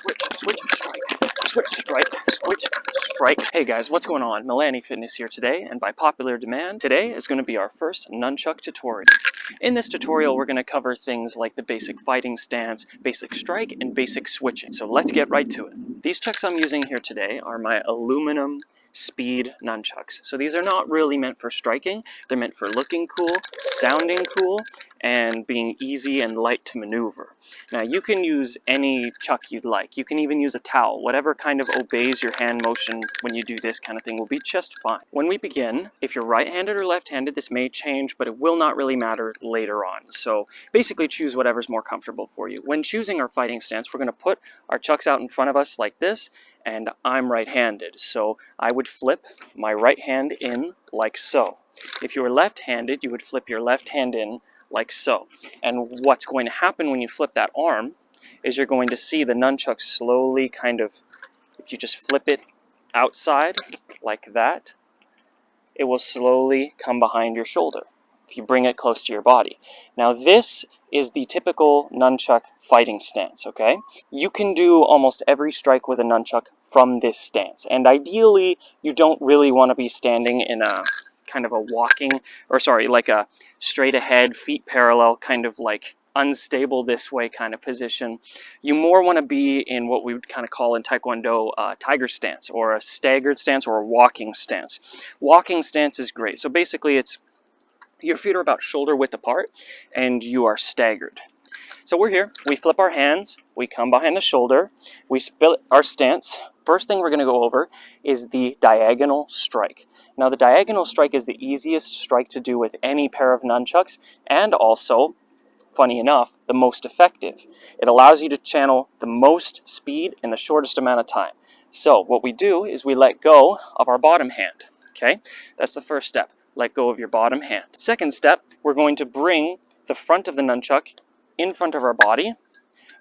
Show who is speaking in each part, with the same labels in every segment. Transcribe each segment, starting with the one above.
Speaker 1: switch, switch, strike, switch, strike, switch, strike. Hey guys, what's going on? Milani Fitness here today, and by popular demand, today is going to be our first nunchuck tutorial. In this tutorial, we're going to cover things like the basic fighting stance, basic strike, and basic switching. So let's get right to it. These chucks I'm using here today are my aluminum speed nunchucks. So these are not really meant for striking. They're meant for looking cool, sounding cool, and being easy and light to maneuver. Now you can use any chuck you'd like. You can even use a towel. Whatever kind of obeys your hand motion when you do this kind of thing will be just fine. When we begin, if you're right-handed or left-handed, this may change, but it will not really matter later on. So basically choose whatever's more comfortable for you. When choosing our fighting stance, we're going to put our chucks out in front of us like this, and I'm right-handed, so I would flip my right hand in like so. If you were left-handed, you would flip your left hand in like so. And what's going to happen when you flip that arm is you're going to see the nunchuck slowly kind of, if you just flip it outside like that, it will slowly come behind your shoulder if you bring it close to your body. Now this is the typical nunchuck fighting stance, okay? You can do almost every strike with a nunchuck from this stance, and ideally you don't really want to be standing in a kind of a walking, or sorry, like a straight ahead, feet parallel, kind of like unstable this way kind of position. You more want to be in what we would kind of call in Taekwondo tiger stance, or a staggered stance, or a walking stance. Walking stance is great. So basically it's your feet are about shoulder width apart and you are staggered. So we're here, we flip our hands, we come behind the shoulder, we split our stance. First thing we're going to go over is the diagonal strike. Now the diagonal strike is the easiest strike to do with any pair of nunchucks, and also, funny enough, the most effective. It allows you to channel the most speed in the shortest amount of time. So what we do is we let go of our bottom hand, okay? That's the first step. Let go of your bottom hand. Second step, we're going to bring the front of the nunchuck in front of our body.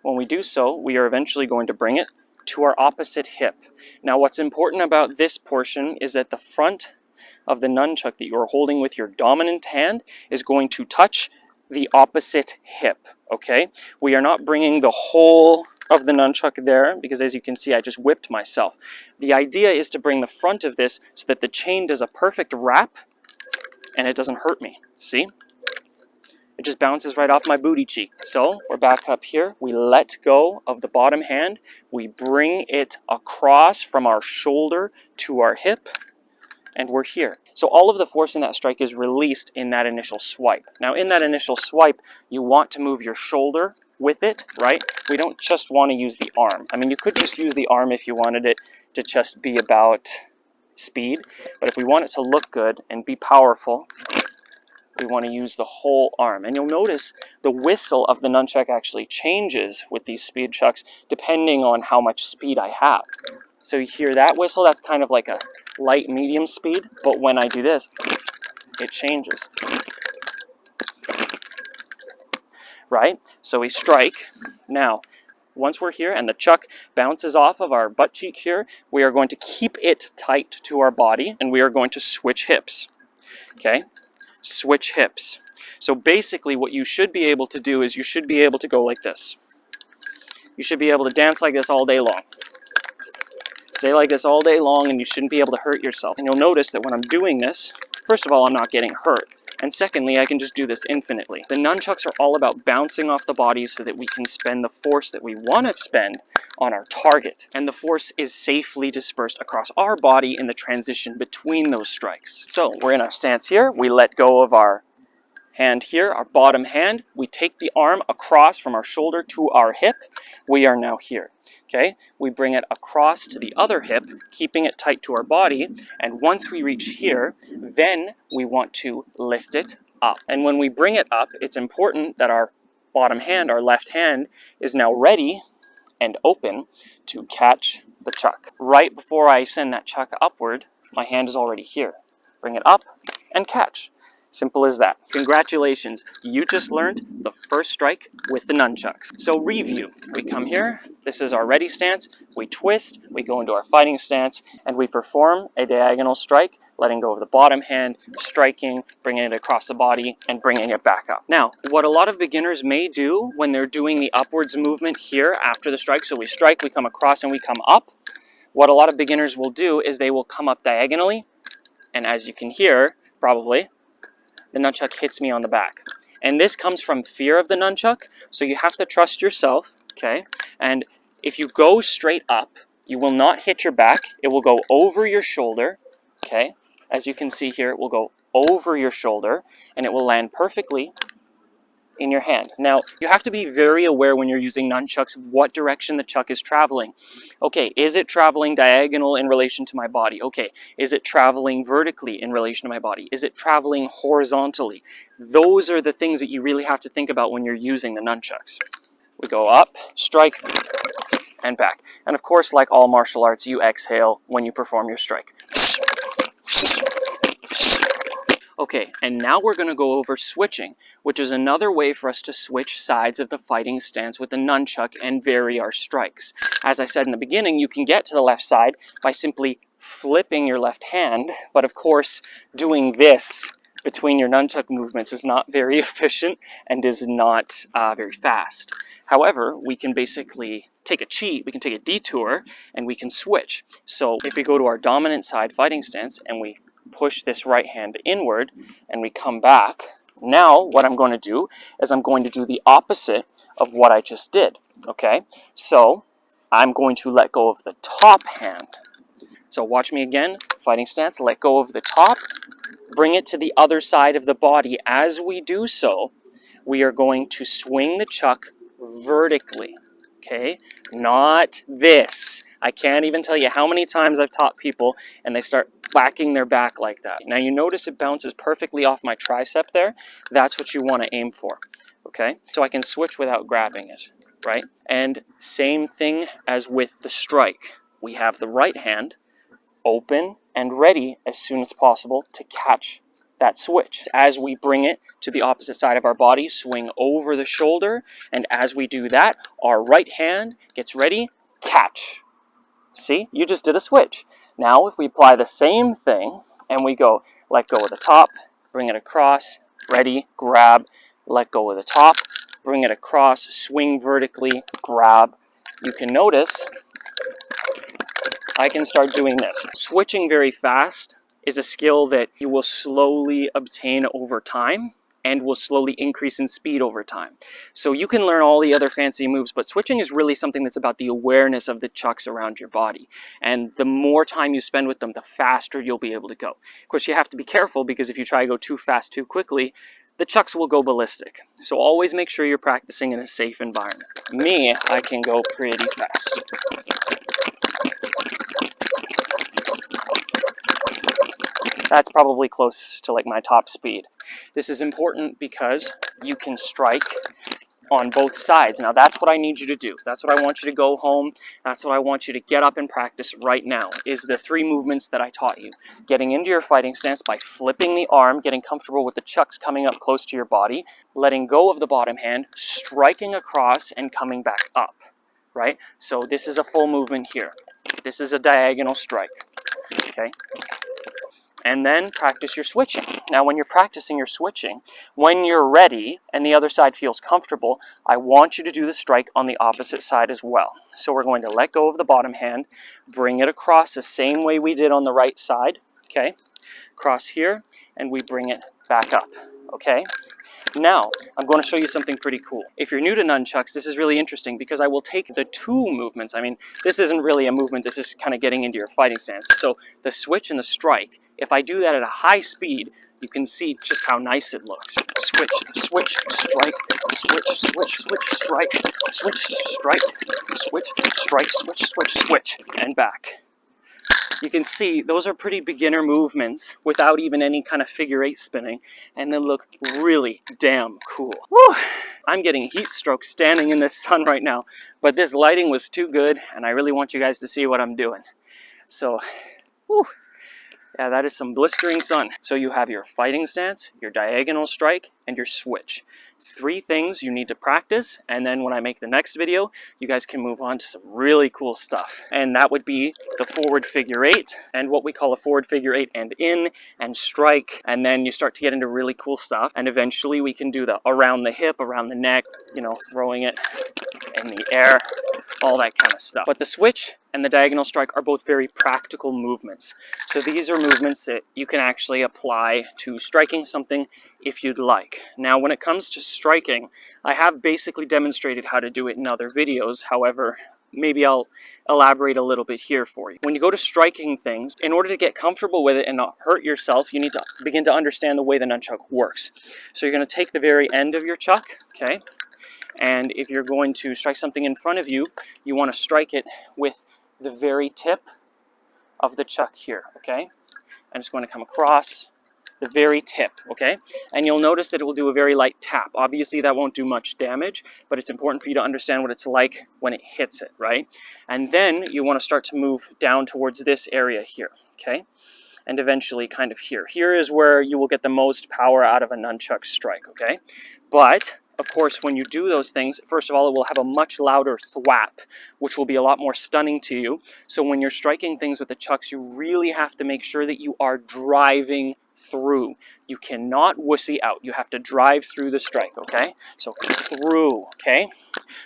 Speaker 1: When we do so, we are eventually going to bring it to our opposite hip. Now what's important about this portion is that the front of the nunchuck that you're holding with your dominant hand is going to touch the opposite hip, okay? We are not bringing the whole of the nunchuck there, because as you can see, I just whipped myself. The idea is to bring the front of this so that the chain does a perfect wrap and it doesn't hurt me. See? It just bounces right off my booty cheek. So we're back up here. We let go of the bottom hand. We bring it across from our shoulder to our hip, and we're here. So all of the force in that strike is released in that initial swipe. Now in that initial swipe, you want to move your shoulder with it, right? We don't just want to use the arm. I mean, you could just use the arm if you wanted it to just be about speed, but if we want it to look good and be powerful, we want to use the whole arm. And you'll notice the whistle of the nunchuck actually changes with these speed chucks depending on how much speed I have. So you hear that whistle, that's kind of like a light medium speed, but when I do this, it changes. Right? So we strike. Now, once we're here and the chuck bounces off of our butt cheek here, we are going to keep it tight to our body, and we are going to switch hips. Okay? Switch hips. So basically what you should be able to do is you should be able to go like this. You should be able to dance like this all day long. Stay like this all day long, and you shouldn't be able to hurt yourself. And you'll notice that when I'm doing this, first of all, I'm not getting hurt. And secondly, I can just do this infinitely. The nunchucks are all about bouncing off the body so that we can spend the force that we want to spend on our target. And the force is safely dispersed across our body in the transition between those strikes. So we're in our stance here. We let go of our hand here, our bottom hand. We take the arm across from our shoulder to our hip. We are now here. Okay, we bring it across to the other hip, keeping it tight to our body, and once we reach here, then we want to lift it up. And when we bring it up, it's important that our bottom hand, our left hand, is now ready and open to catch the chuck. Right before I send that chuck upward, my hand is already here. Bring it up and catch. Simple as that. Congratulations, you just learned the first strike with the nunchucks. So review, we come here, this is our ready stance, we twist, we go into our fighting stance, and we perform a diagonal strike, letting go of the bottom hand, striking, bringing it across the body, and bringing it back up. Now, what a lot of beginners may do when they're doing the upwards movement here after the strike, so we strike, we come across, and we come up, what a lot of beginners will do is they will come up diagonally, and as you can hear, probably, the nunchuck hits me on the back. And this comes from fear of the nunchuck, so you have to trust yourself, okay? And if you go straight up, you will not hit your back. It will go over your shoulder, okay? As you can see here, it will go over your shoulder, and it will land perfectly in your hand. Now, you have to be very aware when you're using nunchucks of what direction the chuck is traveling. Okay, is it traveling diagonal in relation to my body? Okay, is it traveling vertically in relation to my body? Is it traveling horizontally? Those are the things that you really have to think about when you're using the nunchucks. We go up, strike, and back. And of course, like all martial arts, you exhale when you perform your strike. Okay, and now we're going to go over switching, which is another way for us to switch sides of the fighting stance with the nunchuck and vary our strikes. As I said in the beginning, you can get to the left side by simply flipping your left hand, but of course, doing this between your nunchuck movements is not very efficient and is not very fast. However, we can basically take a cheat, we can take a detour, and we can switch. So if we go to our dominant side fighting stance and we push this right hand inward and we come back, now what I'm going to do is I'm going to do the opposite of what I just did, okay? So I'm going to let go of the top hand. So watch me again, fighting stance, let go of the top, bring it to the other side of the body. As we do so, we are going to swing the chuck vertically, okay? Not this. I can't even tell you how many times I've taught people and they start whacking their back like that. Now you notice it bounces perfectly off my tricep there. That's what you want to aim for, okay? So I can switch without grabbing it, right? And same thing as with the strike. We have the right hand open and ready as soon as possible to catch that switch. As we bring it to the opposite side of our body, swing over the shoulder, and as we do that, our right hand gets ready, catch. See, you just did a switch. Now if we apply the same thing and we go, let go of the top, bring it across, ready, grab, let go of the top, bring it across, swing vertically, grab, you can notice I can start doing this. Switching very fast is a skill that you will slowly obtain over time and will slowly increase in speed over time. So you can learn all the other fancy moves, but switching is really something that's about the awareness of the chucks around your body. And the more time you spend with them, the faster you'll be able to go. Of course, you have to be careful because if you try to go too fast too quickly, the chucks will go ballistic. So always make sure you're practicing in a safe environment. Me, I can go pretty fast. That's probably close to like my top speed. This is important because you can strike on both sides. Now that's what I need you to do. That's what I want you to go home. That's what I want you to get up and practice right now, is the 3 movements that I taught you. Getting into your fighting stance by flipping the arm, getting comfortable with the chucks coming up close to your body, letting go of the bottom hand, striking across and coming back up, right? So this is a full movement here. This is a diagonal strike, okay? And then practice your switching. Now when you're practicing your switching, when you're ready and the other side feels comfortable, I want you to do the strike on the opposite side as well. So we're going to let go of the bottom hand, bring it across the same way we did on the right side, okay? Cross here, and we bring it back up, okay? Now, I'm going to show you something pretty cool. If you're new to nunchucks, this is really interesting because I will take the 2 movements. I mean, this isn't really a movement, this is kind of getting into your fighting stance. So the switch and the strike, if I do that at a high speed, you can see just how nice it looks. Switch, switch, strike, switch, switch, switch, strike, switch, strike, switch, strike, switch, switch, switch, and back. You can see those are pretty beginner movements without even any kind of figure 8 spinning, and they look really damn cool. Woo! I'm getting heat stroke standing in this sun right now, but this lighting was too good, and I really want you guys to see what I'm doing. So, woo! Yeah, that is some blistering sun. So you have your fighting stance, your diagonal strike, and your switch. 3 things you need to practice, and then when I make the next video, you guys can move on to some really cool stuff. And that would be the forward figure 8, and what we call a forward figure 8 and in, and strike, and then you start to get into really cool stuff, and eventually we can do the around the hip, around the neck, you know, throwing it in the air, all that kind of stuff. But the switch and the diagonal strike are both very practical movements. So these are movements that you can actually apply to striking something if you'd like. Now, when it comes to striking, I have basically demonstrated how to do it in other videos. However, maybe I'll elaborate a little bit here for you. When you go to striking things, in order to get comfortable with it and not hurt yourself, you need to begin to understand the way the nunchuck works. So you're going to take the very end of your chuck, okay? And if you're going to strike something in front of you, you want to strike it with the very tip of the chuck here, okay? And it's going to come across the very tip, okay? And you'll notice that it will do a very light tap. Obviously, that won't do much damage, but it's important for you to understand what it's like when it hits it, right? And then you want to start to move down towards this area here, okay? And eventually kind of here. Here is where you will get the most power out of a nunchuck strike, okay? But of course, when you do those things, first of all, it will have a much louder thwap, which will be a lot more stunning to you. So when you're striking things with the chucks, you really have to make sure that you are driving through. You cannot wussy out. You have to drive through the strike, okay? So through, okay?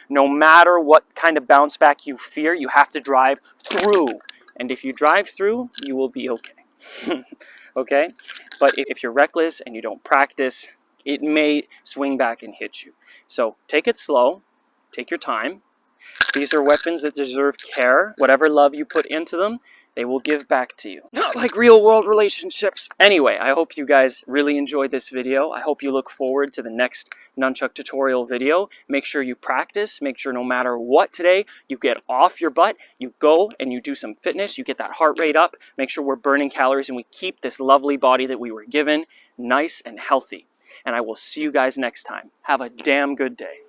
Speaker 1: No matter what kind of bounce back you fear, you have to drive through. And if you drive through, you will be okay. Okay? But if you're reckless and you don't practice, it may swing back and hit you. So take it slow, take your time. These are weapons that deserve care. Whatever love you put into them, they will give back to you. Not like real world relationships. Anyway, I hope you guys really enjoyed this video. I hope you look forward to the next nunchuck tutorial video. Make sure you practice. Make sure no matter what today, you get off your butt, you go and you do some fitness, you get that heart rate up, make sure we're burning calories and we keep this lovely body that we were given nice and healthy. And I will see you guys next time. Have a damn good day.